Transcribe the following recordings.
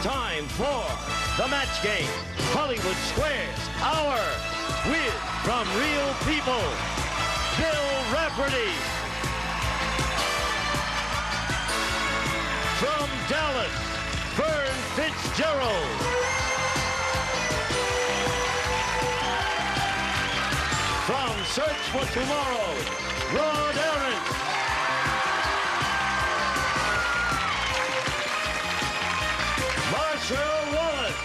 time for the match game. Hollywood Squares Hour with, from real people, Bill Rafferty. From Dallas, Vern Fitzgerald. From Search for Tomorrow, Rod Aaron. Marshall Wallace.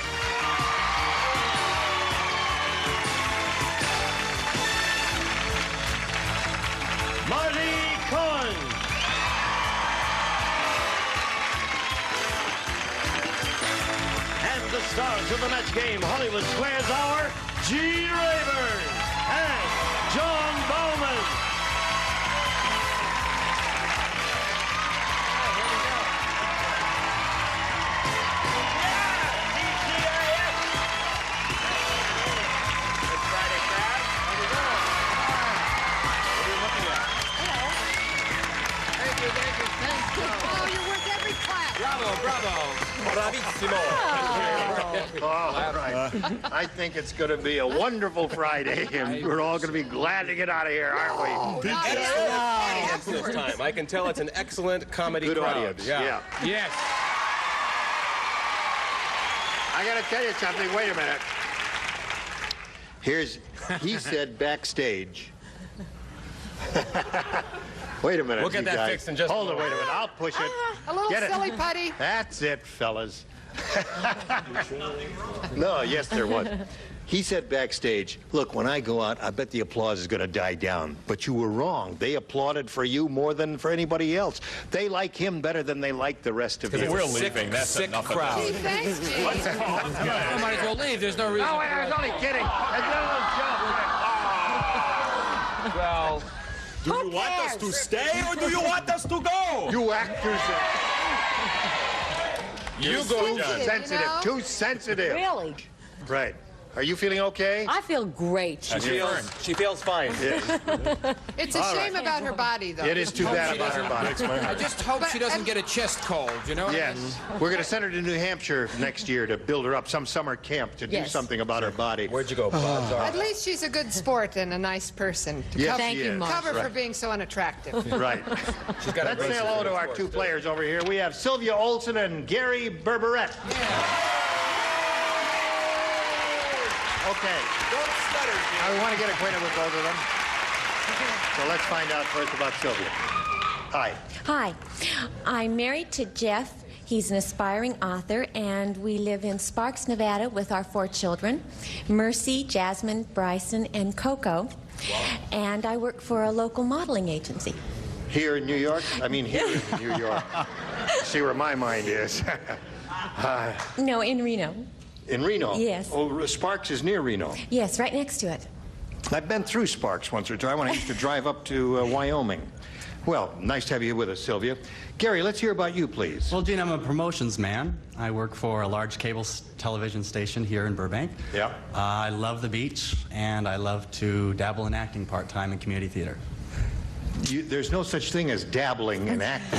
Marty Cohen. And the stars of the match game, Hollywood Squares Hour, G. Rayburn and John Bowman. Bravissimo. All right. I think it's going to be a wonderful Friday, and we're all going to be glad to get out of here, aren't we? Audience this time. I can tell it's an excellent comedy Good crowd. audience. Yeah. Yes. I got to tell you something. Wait a minute. He said backstage. Wait a minute. We'll get you that guys. fixed in just a Hold on, moment. wait a minute. I'll push it. A little Get it. silly putty. That's it, fellas. No, yes, there was. He said backstage, look, when I go out, I bet the applause is going to die down. But you were wrong. They applauded for you more than for anybody else. They like him better than they like the rest of you. We're leaving. That's sick enough crowd. Gee, thanks, Gene. I might as well leave. There's no reason. No, I was only kidding. It's a little joke. Well, Do you want us to stay or do you want us to go? You actors You go, are John. sensitive, You know? too sensitive. Really? Right. Are you feeling okay? I feel great. she feels fine. It's a shame about her body, though. It is too bad about her body. I just hope she doesn't get a chest cold, you know? Yes. We're going to send her to New Hampshire next year to build her up, some summer camp to do Yes. something about her body. Where'd you go, Bob? At least she's a good sport and a nice person. To Yes, Thank she you, is. Mark. cover for being so unattractive. Right. She's got Let's say hello to our two players over here. We have Sylvia Olsen and Gary Berberet. Okay. Don't stutter, Jim. I want to get acquainted with both of them. So let's find out first about Sylvia. Hi. Hi, I'm married to Jeff. He's an aspiring author, and we live in Sparks, Nevada with our 4 children, Mercy, Jasmine, Bryson, and Coco. And I work for a local modeling agency. Here in New York? I mean, here in New York. See where my mind is. No, in Reno. In Reno? Yes. Oh, Sparks is near Reno. Yes, right next to it. I've been through Sparks once or twice when I used to drive up to Wyoming. Well, nice to have you with us, Sylvia. Gary, let's hear about you, please. Well, Gene, I'm a promotions man. I work for a large cable television station here in Burbank. Yeah. I love the beach, and I love to dabble in acting part-time in community theater. There's no such thing as dabbling in acting.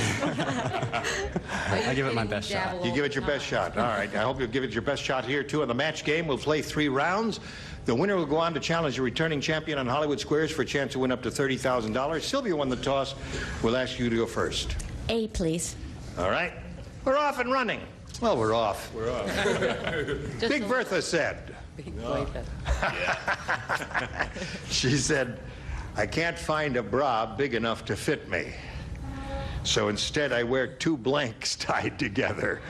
I give it my best shot. You give it your best shot. All right. I hope you'll give it your best shot here, too. In the match game, we'll play 3 rounds. The winner will go on to challenge the returning champion on Hollywood Squares for a chance to win up to $30,000. Sylvia won the toss. We'll ask you to go first. A, please. All right. We're off and running. Well, we're off. We're off. Big Bertha said. She said, I can't find a bra big enough to fit me. So instead, I wear 2 blanks tied together.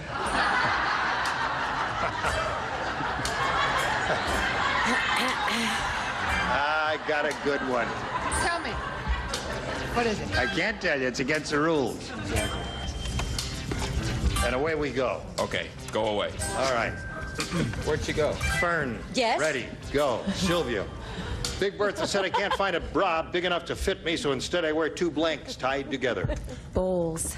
I got a good one. Tell me. What is it? I can't tell you. It's against the rules. And away we go. Okay, go away. All right. Where'd she go? Fern. Yes? Ready. Go. Sylvia. Big Bertha said I can't find a bra big enough to fit me, so instead I wear 2 blanks tied together. Bowls.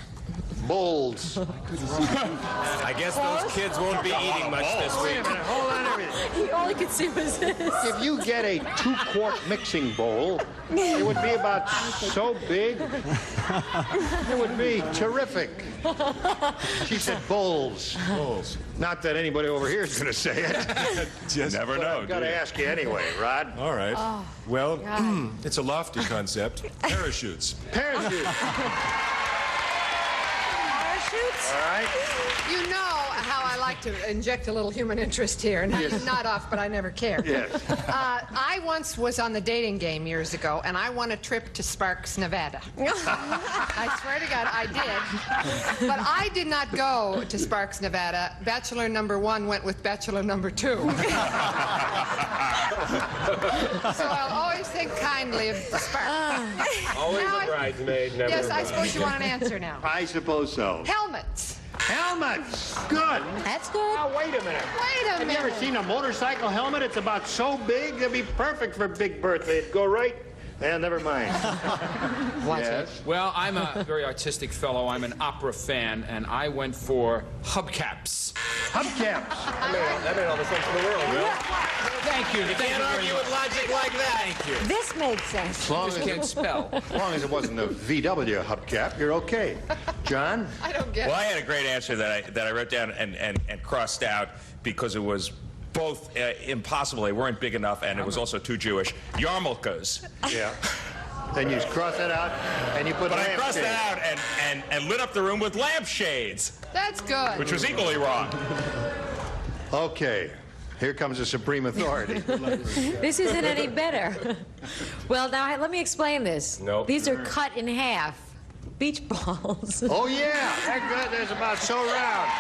Bowls. I guess those kids won't be eating much this Wait a week. minute, hold on a minute. All I could see was this. If you get a 2-quart mixing bowl, it would be about so big. It would be terrific. She said bowls. Bowls. Not that anybody over here is going to say it. Just never know. I've got to ask you anyway, Rod. All right. Oh, Well, it's a lofty concept. Parachutes. Parachute. Parachutes? All right. You know how I like to inject a little human interest here. Now Yes. you nod off, but I never care. Yes. I once was on the dating game years ago, and I won a trip to Sparks, Nevada. I swear to God, I did. But I did not go to Sparks, Nevada. Bachelor number 1 went with bachelor number 2. So I'll always think kindly of the Sparks. Always Now a bridesmaid, never Yes, a I bride. suppose you want an answer now. I suppose so. Helmets. Helmets. Good. That's good. Now, wait a minute. Wait a Have you ever minute. seen a motorcycle helmet? It's about so big, it'd be perfect for Big Bertha. It'd go right. Never mind. Yes. Well, I'm a very artistic fellow. I'm an opera fan, and I went for hubcaps. Hubcaps. That made all the sense in the world, Will. Thank you. You can't argue with logic like that. Thank you. This makes sense. As long Just as, can't spell. as long as it wasn't a VW hubcap, you're okay. John? I don't get Well, I it. had a great answer that I wrote down and crossed out because it was both impossible. They weren't big enough, and it was also too Jewish. Yarmulkes. Yeah. Then you cross it out and you put But I lampshades. crossed that out and lit up the room with lampshades, That's good. which was equally wrong. Okay. Here comes the supreme authority. This isn't any better. Well, now let me explain this. Nope. These are cut in half. Beach balls. Oh, yeah. They're good. There's about so round.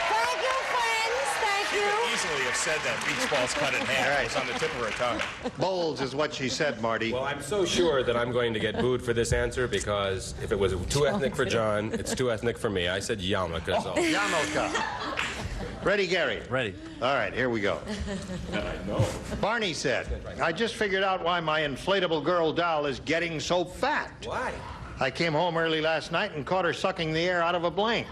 Thank you, friends. Thank She you. could easily have said that. Beach balls cut in half. It was on the tip of her tongue. Bowls is what she said, Marty. Well, I'm so sure that I'm going to get booed for this answer because if it was too ethnic for John, it's too ethnic for me. I said yarmulke. So. Yarmulke. Ready, Gary? Ready. All right, here we go. Barney said, I just figured out why my inflatable girl doll is getting so fat. Why? I came home early last night and caught her sucking the air out of a blank.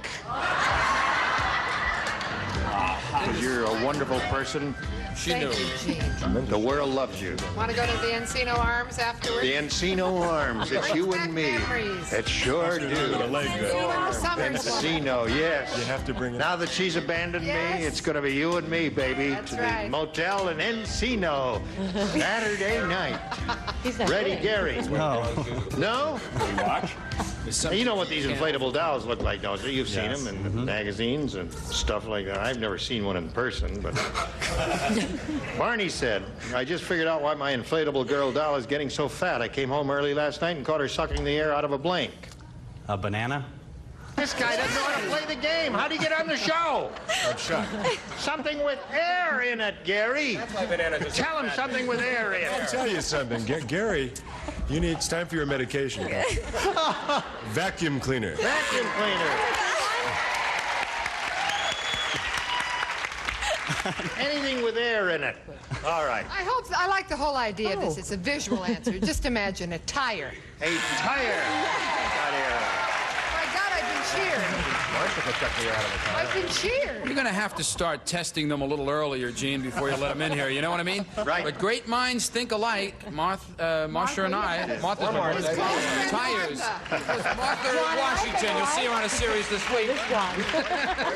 Because you're a wonderful person. She Thank knew. you, Gene. The world loves you. Want to go to the Encino Arms afterwards? The Encino Arms. It's you Brings and back me. memories. It sure The do. leg You there. are a Summers woman. Encino, yes. You have to bring it. Now that she's abandoned Yes. me, it's going to be you and me, baby, That's to right. the motel in Encino, Saturday night. Ready, Gary? No. No? Watch. Now, you know what these inflatable dolls look like, don't you? You've seen Yes. them in magazines and stuff like that. I've never seen one in person, but Barney said, I just figured out why my inflatable girl doll is getting so fat. I came home early last night and caught her sucking the air out of a blank. A banana? This guy doesn't know how to play the game. How do you get on the show? I'm shocked. Something with air in it, Gary. My banana just Tell him something with air in I'll it. tell you something, Gary. It's time for your medication. Vacuum cleaner. Vacuum cleaner. Anything with air in it. All right. I like the whole idea of this. It's a visual answer. Just imagine a tire. A tire. Got air. My God, I've been cheered. I've been cheered. You're going to have to start testing them a little earlier, Gene, before you let them in here. You know what I mean? Right. But great minds think alike. Marsha and I. Martha's my His birthday. close friend Tires. Martha. Martha Washington. You'll see her on a series this week.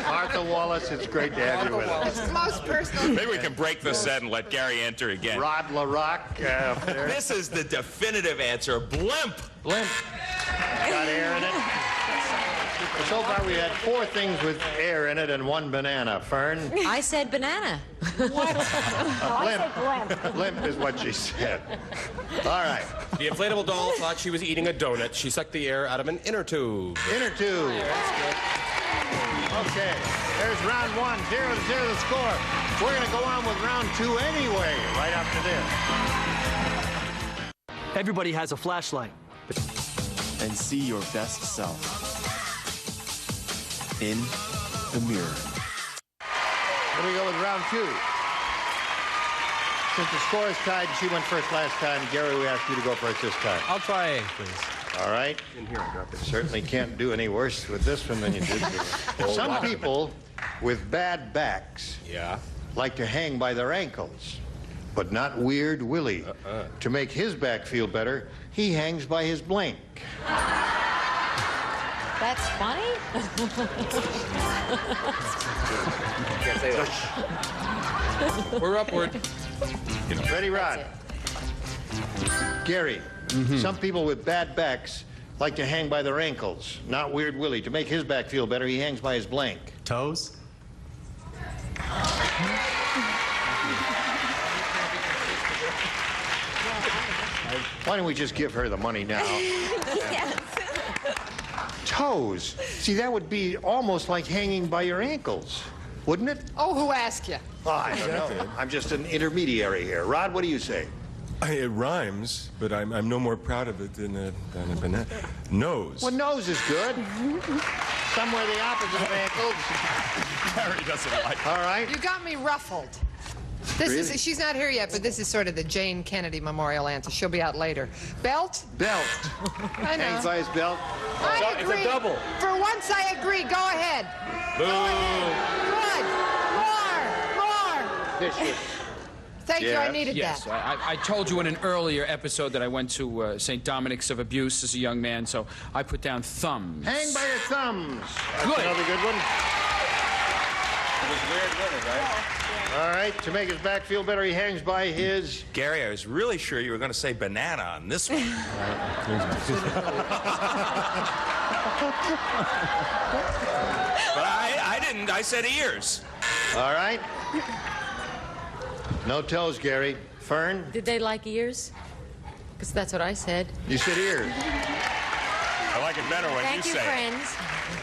Martha Wallace, it's great to have you with us. His most personal. Maybe we can break the set and let Gary enter again. Rod LaRock up there. This is the definitive answer. Blimp. Blimp. Got air in it. So far, we had 4 things with air in it and 1 banana. Fern? I said banana. Blimp. Blimp is what she said. All right. The inflatable doll thought she was eating a donut. She sucked the air out of an inner tube. Inner tube. Okay. There's round 1. 0-0 the score. We're going to go on with round 2 anyway, right after this. Everybody has a flashlight. And see your best self in the mirror. Here we go with round 2. Since the score is tied and she went first last time, Gary, we ask you to go first this time. I'll try A, please. All right. In here, I dropped it. Certainly can't do any worse with this one than you did. Some people with bad backs like to hang by their ankles, but not Weird Willie. To make his back feel better, he hangs by his blank. That's funny? Can't say that. We're upward. Ready, Rod? Gary, some people with bad backs like to hang by their ankles, not Weird Willie. To make his back feel better, he hangs by his blank. Toes? Why don't we just give her the money now? Yes. Toes. See, that would be almost like hanging by your ankles, wouldn't it? Oh, who asked you? Oh, I don't know. I'm just an intermediary here. Rod, what do you say? It rhymes, but I'm no more proud of it than a banana. Nose. Well, nose is good. Somewhere the opposite of ankles. Gary doesn't like it. All right. You got me ruffled. This Really? is, she's not here yet, but this is sort of the Jane Kennedy memorial answer. She'll be out later. Belt? Belt. I know. Hangs by his belt. I It's a agree. double. For once, I agree. Go ahead. Boo. Go ahead. Good. More. Vicious. Thank you. I Yes. needed Yes, that. I told you in an earlier episode that I went to St. Dominic's of Abuse as a young man, so I put down thumbs. Hang by your thumbs. That's Good. another good one. It was Weird Willie, right? All right. To make his back feel better, he hangs by his... Gary, I was really sure you were going to say banana on this one. But I didn't. I said ears. All right. No toes, Gary. Fern, Did they like ears? Because that's what I said. you said ears. I like it better when Thank you, say it. friends.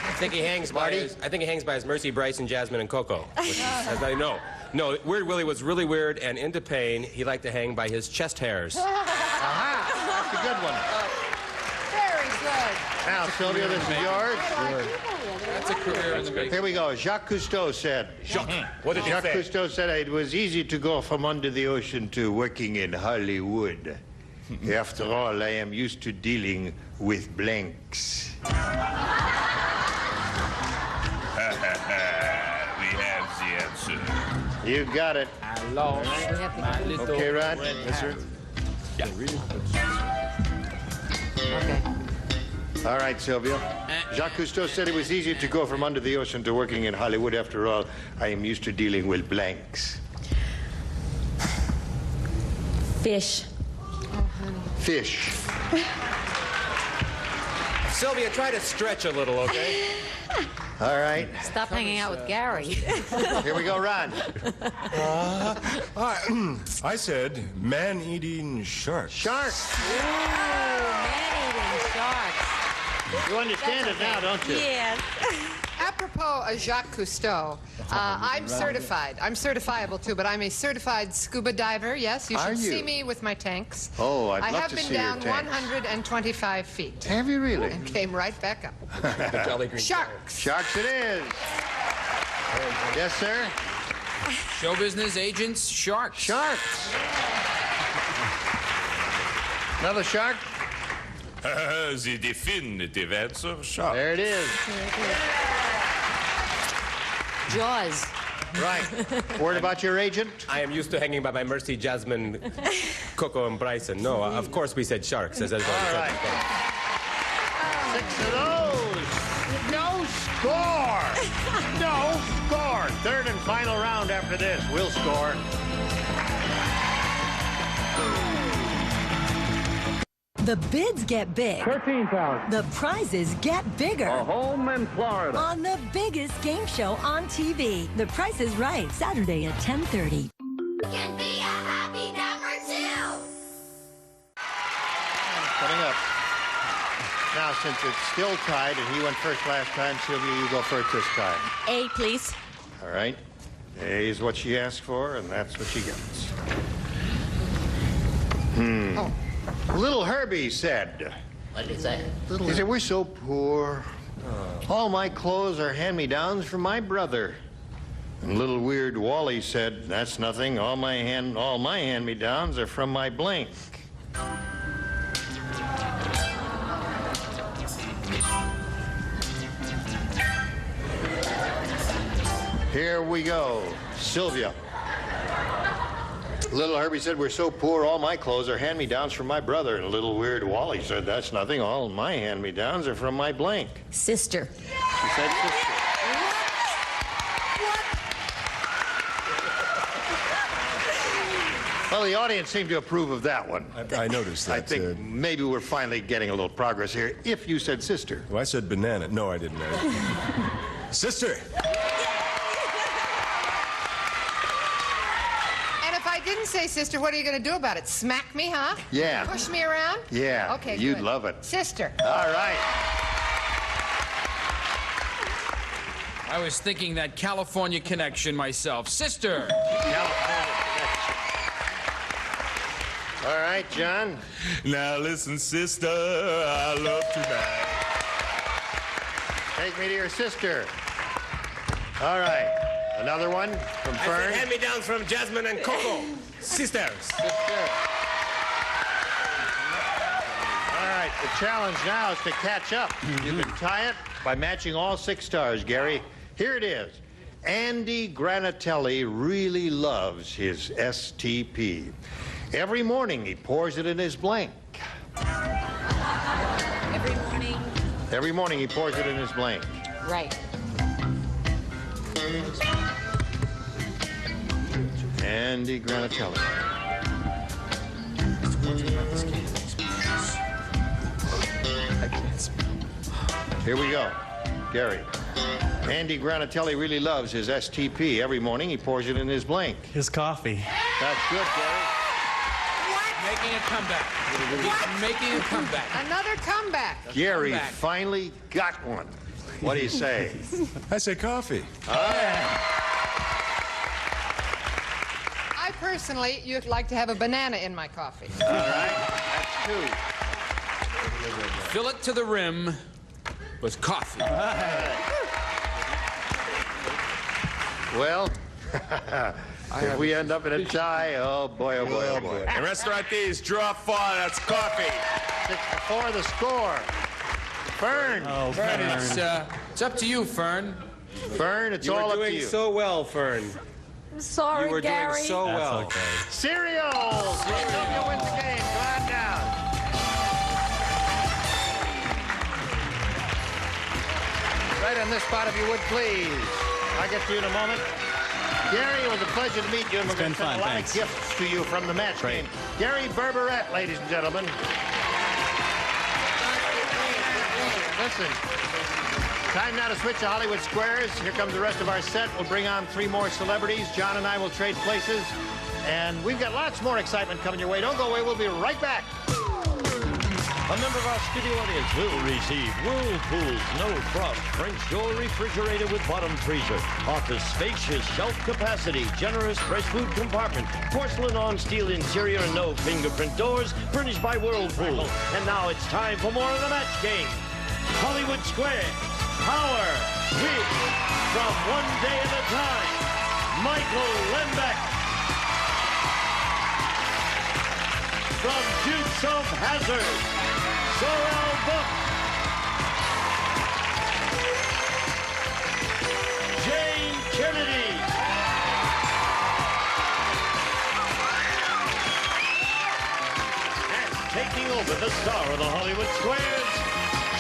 I think he hangs by his. I think he hangs by his Mercy, Bryson, Jasmine, and Coco. Which is, as I know. No, Weird Willie was really weird and into pain. He liked to hang by his chest hairs. Aha! That's a good one. Very good. Now, Sylvia, this is yours. That's a career in the making. Here we go. Jacques Cousteau said. What did he Jacques say? Cousteau said it was easy to go from under the ocean to working in Hollywood. After all, I am used to dealing with blanks. We have the answer. You got it. I lost my little Okay, Rod? red Yes, sir. hat. Okay. All right, Sylvia. Jacques Cousteau said it was easy to go from under the ocean to working in Hollywood. After all, I am used to dealing with blanks. Fish. Fish. Sylvia, try to stretch a little, okay? All right. Stop hanging out with Gary. Here we go, Ron. I said man-eating shark. Shark. Man-eating sharks. You understand it now, don't you? Yes. Apropos of Jacques Cousteau, I'm certified. I'm certifiable too, but I'm a certified scuba diver. Yes, you Are should see you? me with my tanks. Oh, I'd I love have to been see your down tanks. 125 feet Have you really? and came right back up. The Jolly Green Sharks. Sharks it is. Yes, sir. Show business agents, sharks. Sharks. Another shark? The definitive answer, shark. There it is. Jaws. Right. Word about your agent? I am used to hanging by my Mercy, Jasmine, Coco, and Bryson. No, of course we said sharks. As everybody All said. right. 6 of those. No score. No score. Third and final round after this. We'll score. The bids get big. 13,000. The prizes get bigger. A home in Florida. On the biggest game show on TV. The Price is Right, Saturday at 10:30. Can be a happy number 2. Coming up. Now, since it's still tied and he went first last time, Sylvia, you go first this time. A, please. All right. A is what she asked for, and that's what she gets. Little Herbie said. What did he say? He said, we're so poor. All my clothes are hand-me-downs from my brother. And little weird Wally said, that's nothing. All my hand-me-downs are from my blank. Here we go. Sylvia. Little Herbie said, we're so poor, all my clothes are hand-me-downs from my brother. And Little Weird Wally said, that's nothing. All my hand-me-downs are from my blank. Sister. She said sister. Well, the audience seemed to approve of that one. I noticed that. I think maybe we're finally getting a little progress here. If you said sister. Well, I said banana. No, I didn't. Sister. And if I didn't say sister, what are you going to do about it? Smack me, huh? Yeah. Push me around? Yeah. Okay, You'd good. love it. Sister. All right. I was thinking that California connection myself. Sister. California connection. All right, John. Now listen, sister, I love tonight. Take me to your sister. All right. Another one from Fern. Hand-me-downs from Jasmine and Coco. Sisters. Sister. All right. The challenge now is to catch up. You can tie it by matching all 6 stars, Gary. Here it is. Andy Granatelli really loves his STP. Every morning he pours it in his blank. Every morning. Every morning he pours it in his blank. Right. Andy Granatelli. Here we go. Gary. Andy Granatelli really loves his STP. Every morning he pours it in his blank. His coffee. That's good, Gary. Making a comeback. He's making a comeback. Another comeback. Gary comeback. finally got one. What do you say? I say coffee. I personally, you'd like to have a banana in my coffee. All right. That's 2. Fill it to the rim with coffee. Well, if we end up in a tie, oh boy, oh boy, oh boy. And Restaurant D's draw 4, that's coffee. 6-4 the score. Fern. Oh, Fern, it's up to you, Fern. Fern, it's You all were up to doing you. so well, Fern. I'm sorry, You were Gary. doing so That's well. okay. Cereals! Sylvia wins the game. Go on down. Right on this spot, if you would, please. I'll get to you in a moment. Gary, it was a pleasure to meet you, and we're going to send a lot of gifts to you from the match game. Gary Berberette, ladies and gentlemen. Listen, time now to switch to Hollywood Squares. Here comes the rest of our set. We'll bring on 3 more celebrities. John and I will trade places. And we've got lots more excitement coming your way. Don't go away. We'll be right back. A member of our studio audience will receive Whirlpool's No Frost French door refrigerator with bottom freezer. Offers spacious shelf capacity, generous fresh food compartment, porcelain on steel interior, and no fingerprint doors, furnished by Whirlpool. And now it's time for more of the match game. Hollywood Squares, Power, Win, from One Day at a Time, Michael Lembeck. From Dukes of Hazzard, Sorrel Book. Jane Kennedy. And taking over the star of the Hollywood Squares,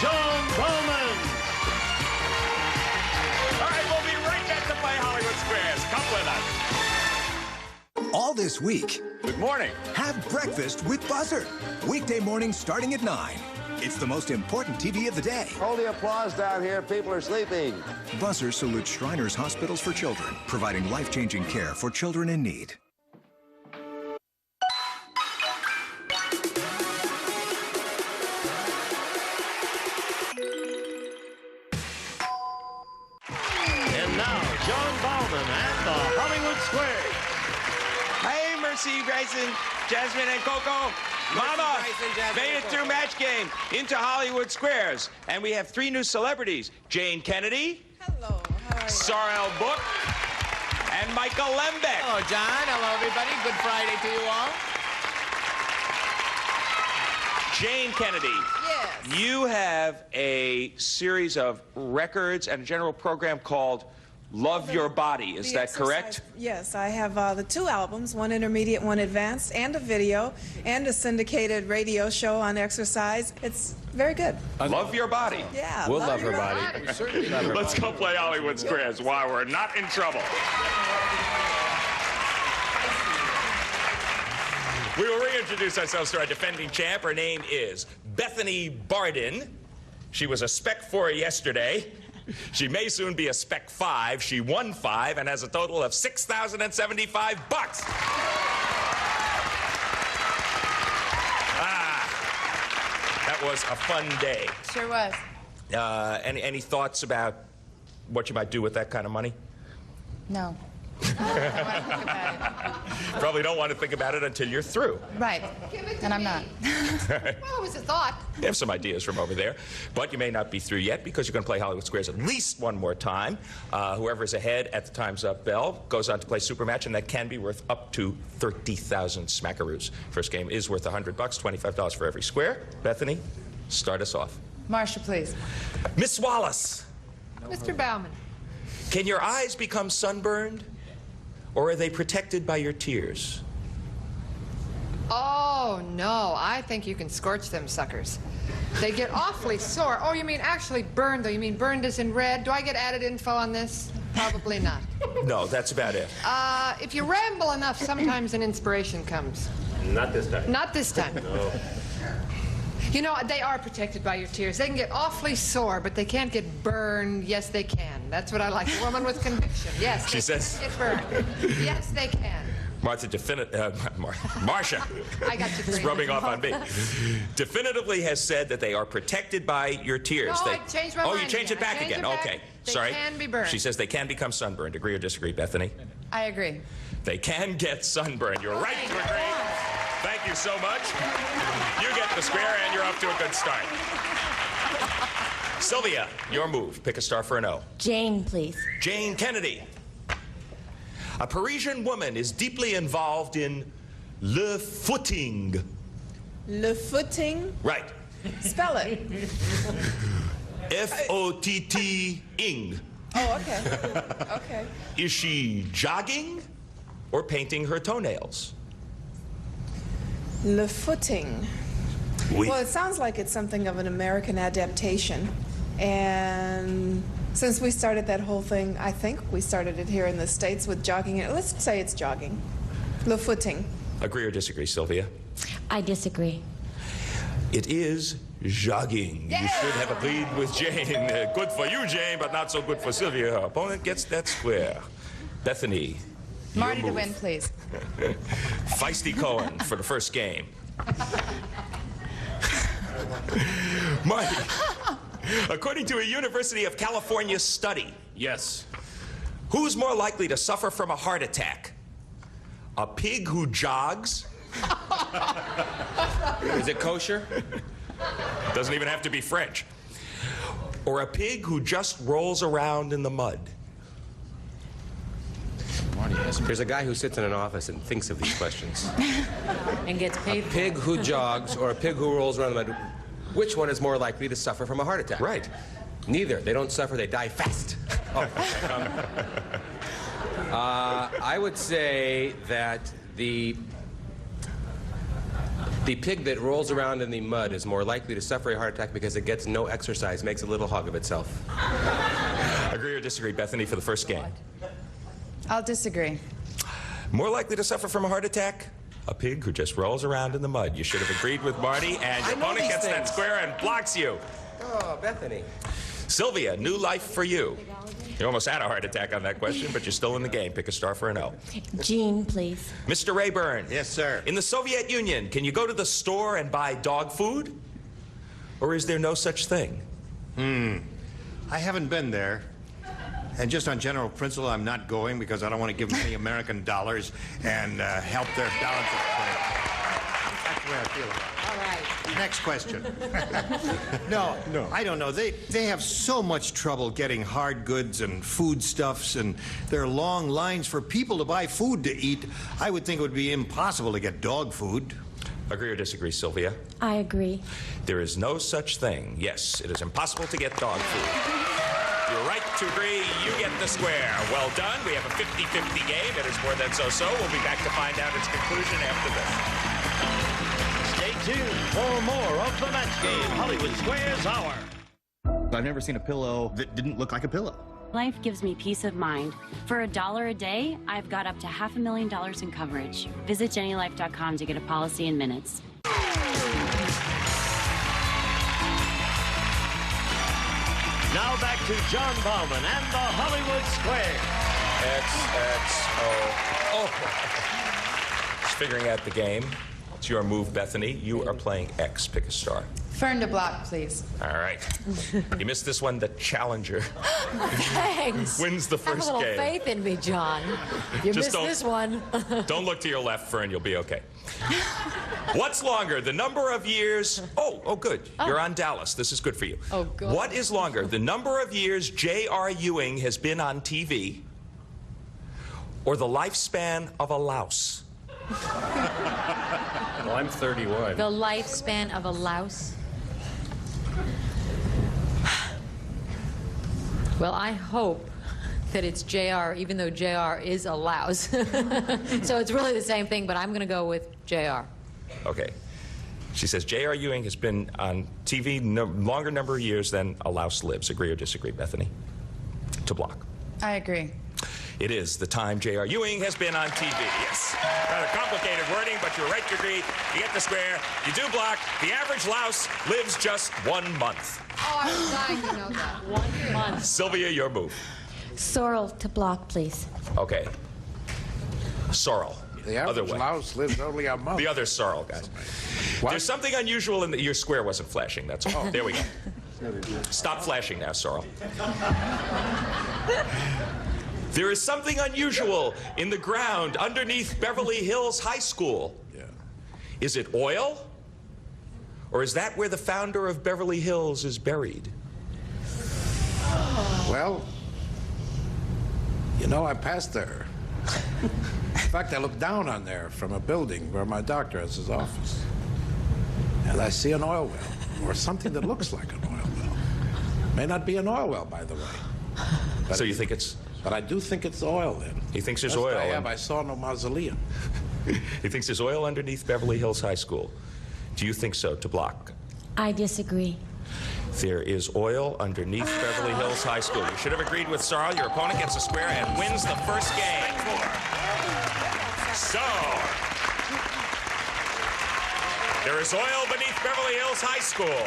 John Bowman. All right, we'll be right back to play Hollywood Squares. Come with us. All this week, Good morning. have breakfast with Buzzer. Weekday mornings starting at 9. It's the most important TV of the day. Hold the applause down here. People are sleeping. Buzzer salutes Shriners Hospitals for Children, providing life-changing care for children in need. And now, John Bowman at the Hollywood Squares. Hey, Mercy, Bryson, Jasmine, and Coco. Mama made it through match game into Hollywood Squares. And we have 3 new celebrities. Jane Kennedy. Hello, how are you? Sorrel Book. And Michael Lembeck. Hello, John. Hello, everybody. Good Friday to you all. Jane Kennedy. Yes. You have a series of records and a general program called Love Your Body. Is The that exercise- correct? Yes, I have the 2 albums, one intermediate, one advanced, and a video, and a syndicated radio show on exercise. It's very good. Love Your Body. Yeah, We'll love love her your body. body. We certainly love her Let's body. go play Hollywood Squares while we're not in trouble. We will reintroduce ourselves to our defending champ. Her name is Bethany Barden. She was a Spec 4 yesterday. She may soon be a Spec 5. She won 5 and has a total of $6,075. That was a fun day. Sure was. Any thoughts about what you might do with that kind of money? No. Probably don't want to think about it until you're through. Right. And I'm not. Well, it was a thought. You have some ideas from over there, but you may not be through yet because you're going to play Hollywood Squares at least one more time. Whoever is ahead at the Time's Up bell goes on to play Supermatch, and that can be worth up to 30,000 smackaroos. First game is worth $100, $25 for every square. Bethany, start us off. Marsha, please. Miss Wallace, Mr. Bauman. can your eyes become sunburned, or are they protected by your tears? Oh, no. I think you can scorch them suckers. They get awfully sore. Oh, you mean actually burned, though. You mean burned as in red? Do I get added info on this? Probably not. No, that's about it. If you ramble enough, sometimes an inspiration comes. Not this time. Not this time. No. You know, they are protected by your tears. They can get awfully sore, but they can't get burned. Yes, they can. That's what I like. A woman with conviction. Yes, She they says- can get burned. Yes, they can. Marsha I got you is three. rubbing off on me. Definitively has said that they are protected by your tears. No, They- I changed my Oh, mind you changed it again. I back changed again. it back. Okay, They sorry. can be burned. She says they can become sunburned. Agree or disagree, Bethany? I agree. They can get sunburned. You're right to agree. Thank you so much. You get the square, and you're off to a good start. Sylvia, your move. Pick a star for an O. Jane, please. Jane Kennedy. A Parisian woman is deeply involved in le footing. Le footing. Right. Spell it. F-O-T-T-ing. Oh, okay. Okay. Is she jogging or painting her toenails? Le footing. Oui. Well, it sounds like it's something of an American adaptation. And since we started that whole thing, I think we started it here in the States with jogging. Let's say it's jogging. Le footing. Agree or disagree, Sylvia? I disagree. It is jogging. You should have agreed with Jane. Good for you, Jane, but not so good for Sylvia. Her opponent gets that square. Bethany. your Marty to move. win, please. Feisty Cohen for the first game. Marty, according to a University of California study, Yes. who's more likely to suffer from a heart attack? A pig who jogs? Is it kosher? Doesn't even have to be French. Or a pig who just rolls around in the mud? There's a guy who sits in an office and thinks of these questions. And gets A paid for pig it. who jogs or a pig who rolls around the mud. Which one is more likely to suffer from a heart attack? Right. Neither. They don't suffer, they die fast. Oh. I would say that the pig that rolls around in the mud is more likely to suffer a heart attack because it gets no exercise, makes a little hog of itself. Agree or disagree, Bethany, for the first game? I'll disagree. More likely to suffer from a heart attack? A pig who just rolls around in the mud. You should have agreed with Marty, and your I know opponent these gets that things. square and blocks you. Oh, Bethany. Sylvia, new life for you. You almost had a heart attack on that question, but you're still in the game. Pick a star for an O. Jean, please. Mr. Rayburn. Yes, sir. In the Soviet Union, can you go to the store and buy dog food? Or is there no such thing? I haven't been there. And just on general principle, I'm not going because I don't want to give them any American dollars and help their balance of trade. That's the way I feel about it. All right. Next question. No, I don't know. They have so much trouble getting hard goods and foodstuffs, and there are long lines for people to buy food to eat. I would think it would be impossible to get dog food. Agree or disagree, Sylvia? I agree. There is no such thing. Yes, it is impossible to get dog food. you're right to agree. You get the square. Well done. We have a 50-50 game. It is more than so-so. We'll be back to find out its conclusion after this. Stay tuned for more of the Match Game Hollywood Squares Hour. I've never seen a pillow that didn't look like a pillow. Life gives me peace of mind. For $1 a day, I've got up to $500,000 in coverage. Visit JennyLife.com to get a policy in minutes. Now back to John Bauman and the Hollywood Square. XXO. Oh. Just figuring out the game. It's your move, Bethany. You are playing X. Pick a star. Fern to block, please. All right. You missed this one. The challenger Thanks. wins the first Have a little game. faith in me, John. You Just missed this one. Don't look to your left, Fern. You'll be okay. What's longer, the number of years... Oh, good. You're on Dallas. This is good for you. Oh, good. What is longer, the number of years J.R. Ewing has been on TV or the lifespan of a louse? Well, I'm 31. The lifespan of a louse. Well, I hope that it's JR, even though JR is a louse. So it's really the same thing, but I'm going to go with JR. Okay. She says J.R. Ewing has been on TV longer number of years than a louse lives. Agree or disagree, Bethany? To block. I agree. It is the time J.R. Ewing has been on TV. Yes. Rather complicated wording, but you're right to agree. You get the square. You do block. The average louse lives just 1 month. Oh, I was dying to know that. 1 month. Sylvia, your move. Sorrel to block, please. Okay. Sorrel. The average louse lives only a month. The other sorrel, guys. What? There's something unusual in your square wasn't flashing. That's all. There we go. Stop flashing now, sorrel. There is something unusual in the ground underneath Beverly Hills High School. Yeah. Is it oil? Or is that where the founder of Beverly Hills is buried? Well, you know, I passed there. In fact, I looked down on there from a building where my doctor has his office. And I see an oil well, or something that looks like an oil well. May not be an oil well, by the way. But So you think it's... But I do think it's oil then. He thinks there's Best oil. I have. I saw no mausoleum. He thinks there's oil underneath Beverly Hills High School. Do you think so, to block? I disagree. There is oil underneath Beverly Hills High School. You should have agreed with Sorrel. Your opponent gets a square and wins the first game. So, there is oil beneath Beverly Hills High School.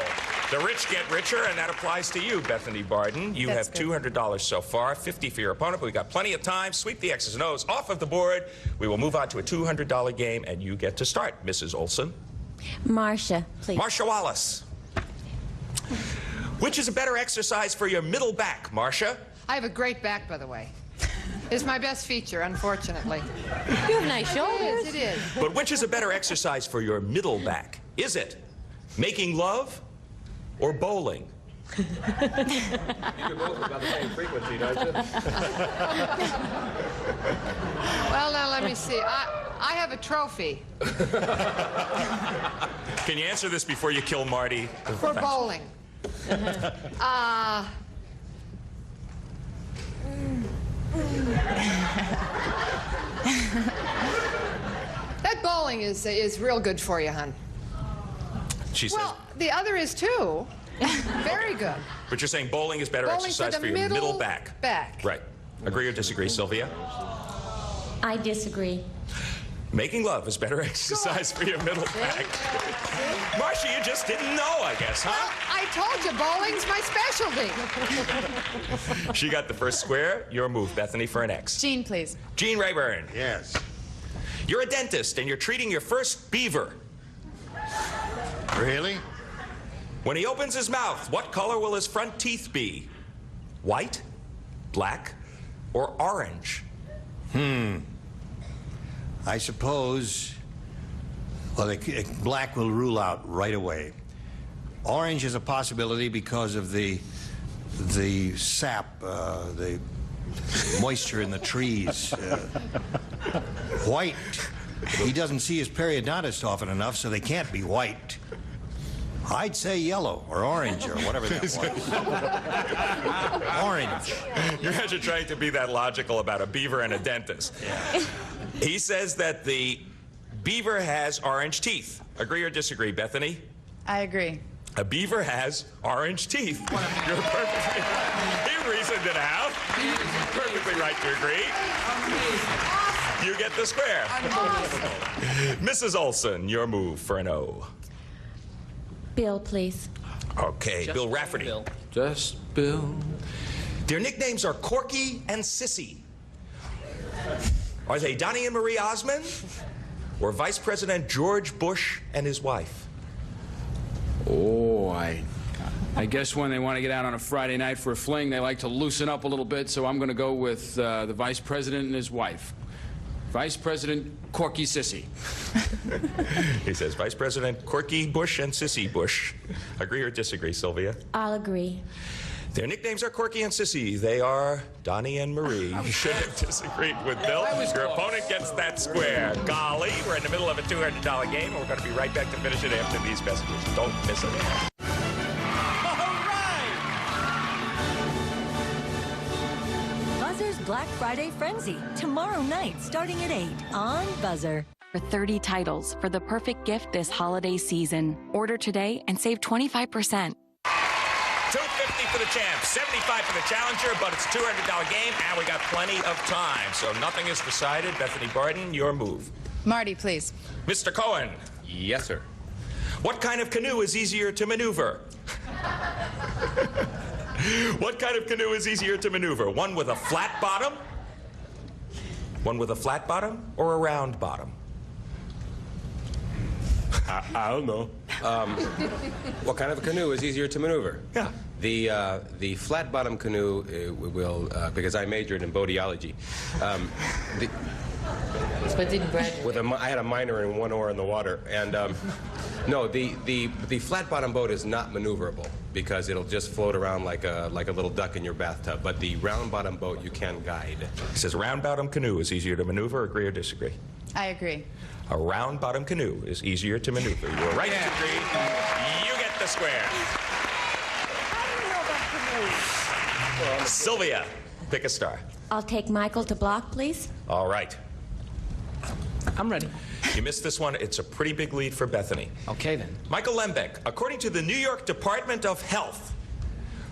The rich get richer, and that applies to you, Bethany Barden. You have $200 so far, $50 for your opponent, but we've got plenty of time. Sweep the X's and O's off of the board. We will move on to a $200 game, and you get to start, Mrs. Olson. Marcia, please. Marcia Wallace. Which is a better exercise for your middle back, Marcia? I have a great back, by the way. It's my best feature, unfortunately. You have nice shoulders. It is. But which is a better exercise for your middle back? Is it making love or bowling? You both about the same frequency, don't you? Well, now let me see. I have a trophy Can you answer this before you kill Marty? for bowling. That bowling is real good for you, hon. She says, Well, the other is too. Very good. but you're saying bowling is better Bowling exercise for the your middle middle back. back. Right. Agree or disagree, Sylvia? I disagree. Making love is better exercise for your middle back. Marcia, you just didn't know, I guess, huh? Well, I told you, bowling's my specialty. She got the first square. Your move, Bethany, for an X. Jean, please. Gene Rayburn. Yes. You're a dentist, and you're treating your first beaver. Really? When he opens his mouth, what color will his front teeth be? White, black, or orange? I suppose, well, black will rule out right away. Orange is a possibility because of the sap, the moisture in the trees. White, he doesn't see his periodontist often enough, so they can't be white. I'd say yellow or orange or whatever that was. Orange. You guys are trying to be that logical about a beaver and a dentist. Yeah. He says that the beaver has orange teeth. Agree or disagree, Bethany? I agree. A beaver has orange teeth. You're perfectly... He reasoned it out. Perfectly right to agree. You get the square. Mrs. Olson, your move for an O. Bill, please. Okay, Just Bill Rafferty. Bill. Just Bill. Their nicknames are Corky and Sissy. Are they Donnie and Marie Osmond? Or Vice President George Bush and his wife? Oh, I guess when they want to get out on a Friday night for a fling, they like to loosen up a little bit, so I'm going to go with the Vice President and his wife. Vice President Corky Sissy. He says Vice President Corky Bush and Sissy Bush. Agree or disagree, Sylvia? I'll agree. Their nicknames are Corky and Sissy. They are Donnie and Marie. You should have disagreed with Bill. Your opponent gets that square. Golly, we're in the middle of a $200 game, and we're going to be right back to finish it after these messages. Don't miss it. Buzzer's Black Friday Frenzy, tomorrow night starting at 8 on Buzzer. For 30 titles for the perfect gift this holiday season. Order today and save 25%. $250 for the champ, $75 for the challenger, but it's a $200 game, and we got plenty of time. So nothing is decided. Bethany Barton, your move. Marty, please. Mr. Cohen. Yes, sir. What kind of canoe is easier to maneuver? What kind of canoe is easier to maneuver? One with a flat bottom? One with a flat bottom or a round bottom? I don't know. What kind of a canoe is easier to maneuver? Yeah. The flat bottom canoe will because I majored in boatyology. But didn't graduate. I had a minor in 1 oar in the water, and no, the flat bottom boat is not maneuverable because it'll just float around like a little duck in your bathtub. But the round bottom boat you can guide. He says round bottom canoe is easier to maneuver. Agree or disagree? I agree. A round bottom canoe is easier to maneuver. You are right to agree. You get the square. Sylvia, pick a star. I'll take Michael to block, please. All right. I'm ready. You missed this one. It's a pretty big lead for Bethany. Okay, then. Michael Lembeck, according to the New York Department of Health,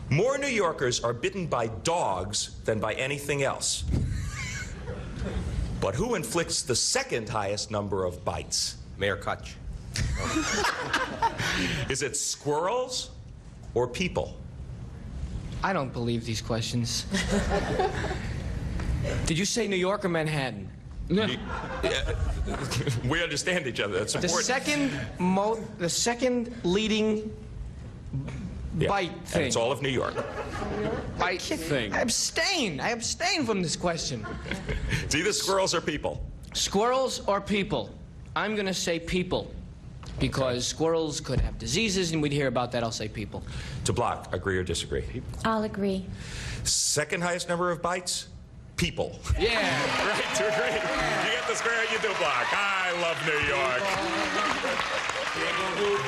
more New Yorkers are bitten by dogs than by anything else. But who inflicts the second highest number of bites? Mayor Koch. Is it squirrels or people? I don't believe these questions. Did you say New York or Manhattan? We understand each other. That's important. The second leading bite thing. And it's all of New York. Bite thing. I abstain from this question. It's either squirrels or people. Squirrels or people? I'm going to say people. Because squirrels could have diseases, and we'd hear about that. I'll say people. To block, agree or disagree? I'll agree. Second highest number of bites? People. Yeah. Right, to agree. You get the square, you do block. I love New York.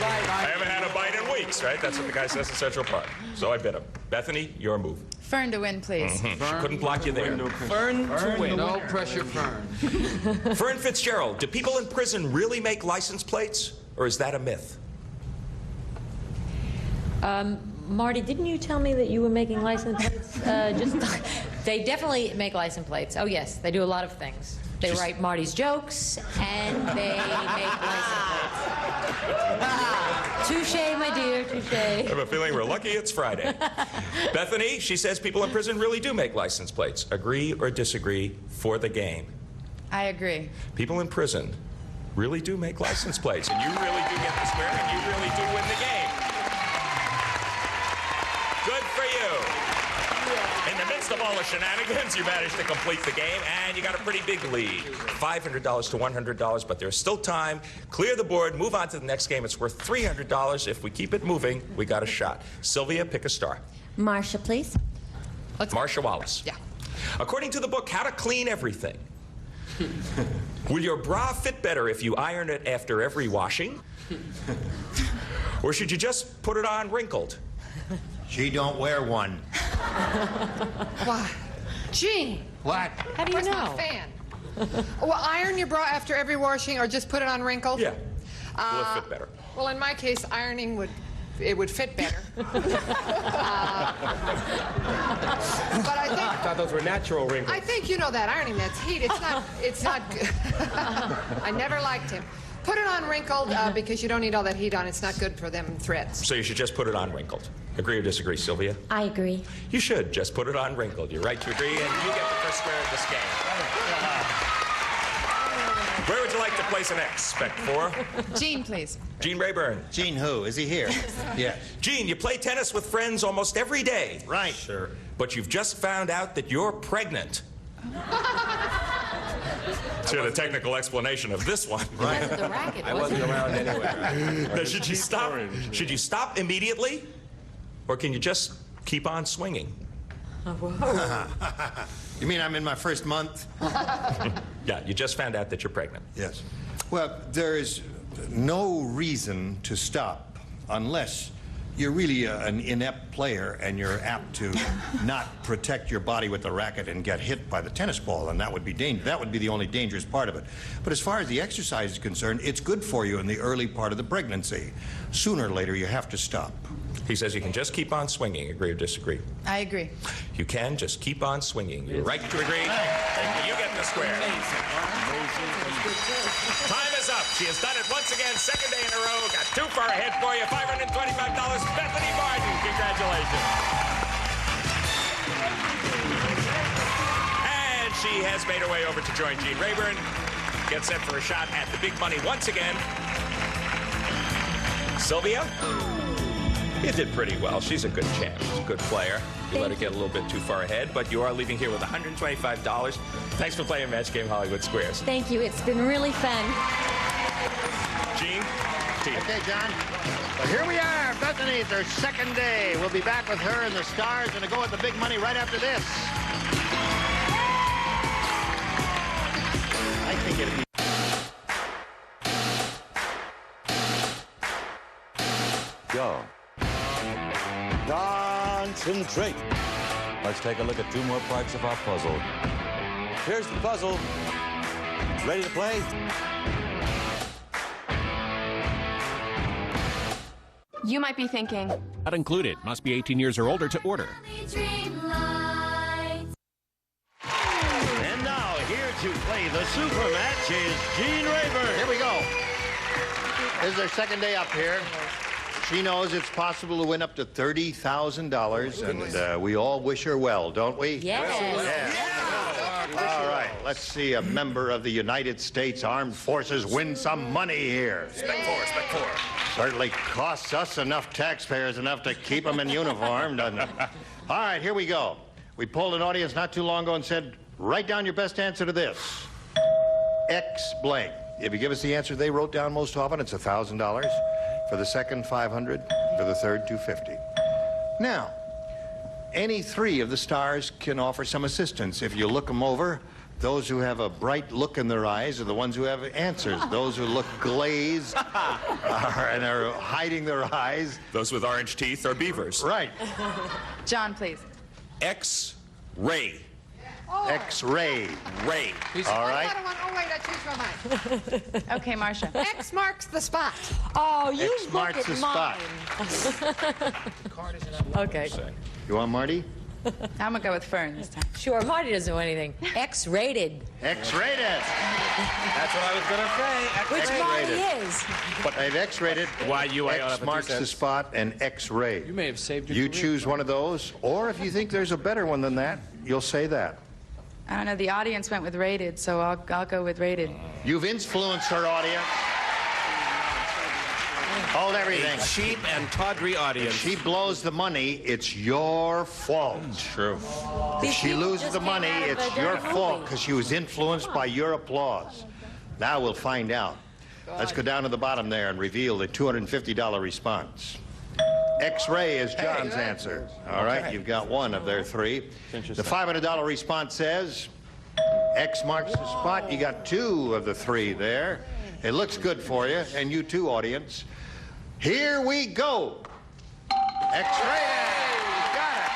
I haven't had a bite in weeks, right? That's what the guy says in Central Park. So I bit him. Bethany, your move. Fern to win, please. She couldn't block you there. Fern to win. No pressure, Fern. Fern Fitzgerald, do people in prison really make license plates? Or is that a myth? Marty, didn't you tell me that you were making license plates? They definitely make license plates. Oh, yes, they do a lot of things. They write Marty's jokes, and they make license plates. Touche, my dear, touche. I have a feeling we're lucky it's Friday. Bethany, she says people in prison really do make license plates. Agree or disagree for the game? I agree. People in prison really do make license plates, and you really do get the square, and you really do win the game. Good for you. In the midst of all the shenanigans, you managed to complete the game, and you got a pretty big lead. $500 to $100, but there's still time. Clear the board, move on to the next game. It's worth $300. If we keep it moving, we got a shot. Sylvia, pick a star. Marsha, please. Marsha Wallace. Yeah. According to the book, How to Clean Everything, will your bra fit better if you iron it after every washing? Or should you just put it on wrinkled? She don't wear one. Why? Gene. What? How do you know? Not a fan. Well, iron your bra after every washing, or just put it on wrinkled? Yeah. Will it fit better? Well, in my case, ironing would fit better. But I thought those were natural wrinkles. I think you know that ironing, that's heat. It's not good. I never liked him. Put it on wrinkled because you don't need all that heat on. It's not good for them threads. So you should just put it on wrinkled. Agree or disagree, Sylvia? I agree. You should just put it on wrinkled. You're right to agree, and you get the first square of this game. Where would you like to place an X, Spec 4? Gene, please. Gene Rayburn. Gene who? Is he here? Yes. Gene, you play tennis with friends almost every day. Right. Sure. But you've just found out that you're pregnant. To the technical explanation of this one. Right. The racket, I wasn't around anyway. Now, should you stop? Should you stop immediately, or can you just keep on swinging? You mean I'm in my first month? Yeah, you just found out that you're pregnant. Yes. Well, there is no reason to stop unless you're really an inept player and you're apt to not protect your body with the racket and get hit by the tennis ball, and that would be dangerous. That would be the only dangerous part of it. But as far as the exercise is concerned, it's good for you in the early part of the pregnancy. Sooner or later, you have to stop. He says you can just keep on swinging. Agree or disagree? I agree. You can just keep on swinging. You're right to agree. You get the square. Time is up. She has done it once again, second day in a row. Got too far ahead for you. $525. Bethany Martin. Congratulations. And she has made her way over to join Gene Rayburn. Get set for a shot at the big money once again. Sylvia? You did pretty well. She's a good champ. She's a good player. You let her get a little bit too far ahead, but you are leaving here with $125. Thanks for playing Match Game Hollywood Squares. Thank you. It's been really fun. Gene, to you. Okay, John. Well, here we are. Bethany, it's her second day. We'll be back with her and the stars and a go at the big money right after this. I think it'd be... Go. Concentrate. Let's take a look at two more parts of our puzzle. Here's the puzzle. Ready to play? You might be thinking, Not included. Must be 18 years or older to order. And now, here to play the super match is Gene Rayburn. Here we go. This is their second day up here. She knows it's possible to win up to $30,000, and we all wish her well, don't we? Yes. All right, let's see a member of the United States Armed Forces win some money here. Spec 4, Spec 4. Certainly costs us enough taxpayers enough to keep them in uniform, doesn't it? All right, here we go. We polled an audience not too long ago and said, write down your best answer to this. X blank. If you give us the answer they wrote down most often, it's $1,000. For the second, $500. For the third, $250. Now, any three of the stars can offer some assistance. If you look them over, those who have a bright look in their eyes are the ones who have answers. Those who look glazed and are hiding their eyes. Those with orange teeth are beavers. Right. John, please. X-ray. Oh. X-ray. Ray. All right. Oh, wait, I changed my mind. Okay, Marcia. X marks the spot. Oh, you X look marks at the mine. spot. Okay. You want Marty? I'm going to go with Fern this time. Sure, Marty doesn't know anything. X-rated. X-rated. That's what I was going to say. Which Marty is. But they've X-rated. X marks the spot and X-ray. You may have saved your You career. choose one of those, or if you think there's a better one than that, you'll say that. I don't know. The audience went with rated, so I'll go with rated. You've influenced her audience. Hold everything. A cheap and tawdry audience. If she blows the money, it's your fault. True. If she loses the money, it's your fault because she was influenced by your applause. Now we'll find out. Let's go down to the bottom there and reveal the $250 response. X-ray is John's answer. All right, you've got one of their three. The $500 response says X marks the spot. You got two of the three there. It looks good for you, and you too, audience. Here we go. X-rated. Got it.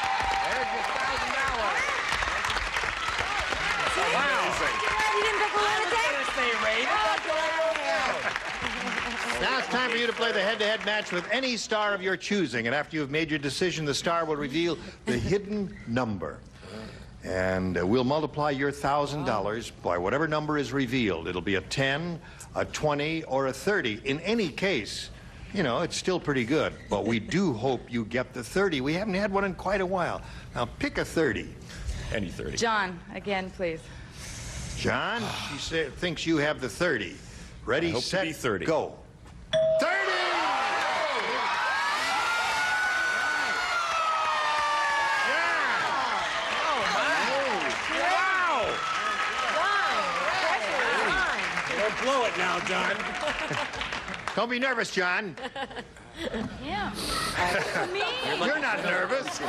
There's your $1,000. Wow. You didn't pick a lot of day? Now it's time for you to play the head-to-head match with any star of your choosing. And after you've made your decision, the star will reveal the hidden number. And we'll multiply your $1,000 by whatever number is revealed. It'll be a 10, a 20, or a 30. In any case, you know, it's still pretty good. But we do hope you get the 30. We haven't had one in quite a while. Now pick a 30. Any 30. John, again, please. John, she thinks you have the 30. Ready, I hope set, to be 30. go. 30! Don't blow it now, John. Don't be nervous, John. Yeah. Me? You're not nervous.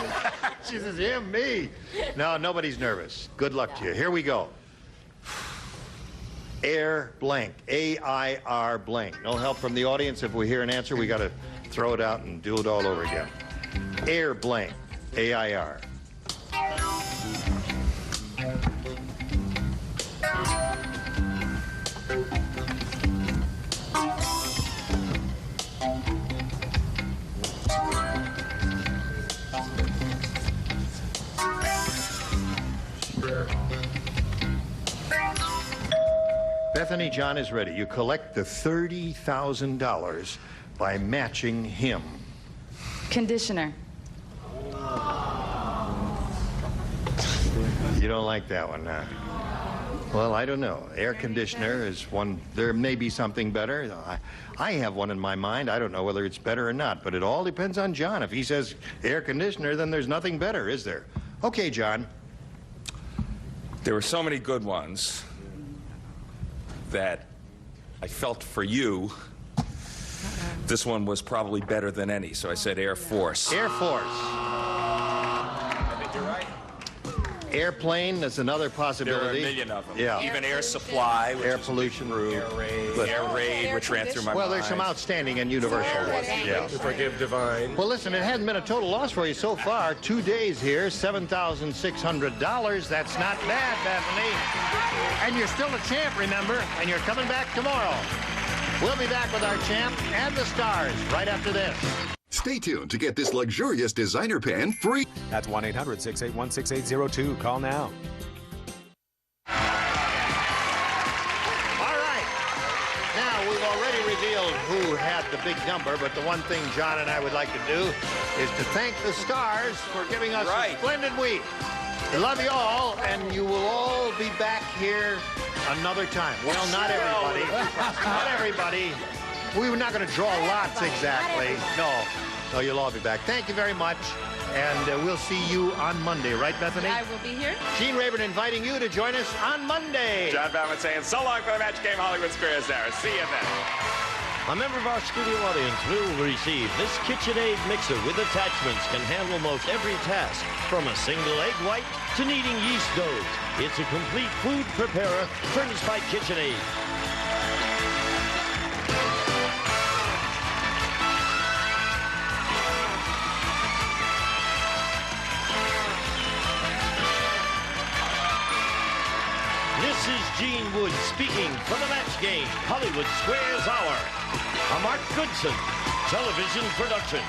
She says, him, me. No, nobody's nervous. Good luck to you. Here we go. Air blank. A-I-R blank. No help from the audience. If we hear an answer, we got to throw it out and do it all over again. Air blank. A-I-R. Bethany, John is ready. You collect the $30,000 by matching him. Conditioner. You don't like that one, huh? Well, I don't know. Air conditioner is one. There may be something better. I have one in my mind. I don't know whether it's better or not, but it all depends on John. If he says air conditioner, then there's nothing better, is there? Okay, John. There were so many good ones that I felt for you, this one was probably better than any, so I said Air Force. Air Force. I think you're right. Airplane, that's another possibility. There were a million of them. Yeah. Even Air Supply, which Air pollution. Air Raid, which ran through my mind. Well, there's some outstanding and universal ones. Yeah. Forgive Divine. Well, listen, it hasn't been a total loss for you so far. 2 days here, $7,600. That's not bad, Bethany. And you're still a champ, remember? And you're coming back tomorrow. We'll be back with our champ and the stars right after this. Stay tuned to get this luxurious designer pen free. That's 1-800-681-6802. Call now. All right. Now, we've already revealed who had the big number, but the one thing John and I would like to do is to thank the stars for giving us a splendid week. We love you all, and you will all be back here another time. Well, not everybody. Not everybody. We were not going to draw lots exactly. No, you'll all be back. Thank you very much, and we'll see you on Monday. Right, Bethany? I will be here. Gene Rayburn inviting you to join us on Monday. John Bauman saying so long for the match game, Hollywood Squares there. See you then. A member of our studio audience will receive this KitchenAid mixer with attachments can handle most every task, from a single egg white to kneading yeast doughs. It's a complete food preparer furnished by KitchenAid. This is Gene Wood speaking for the Match Game Hollywood Squares Hour. A Mark Goodson television production.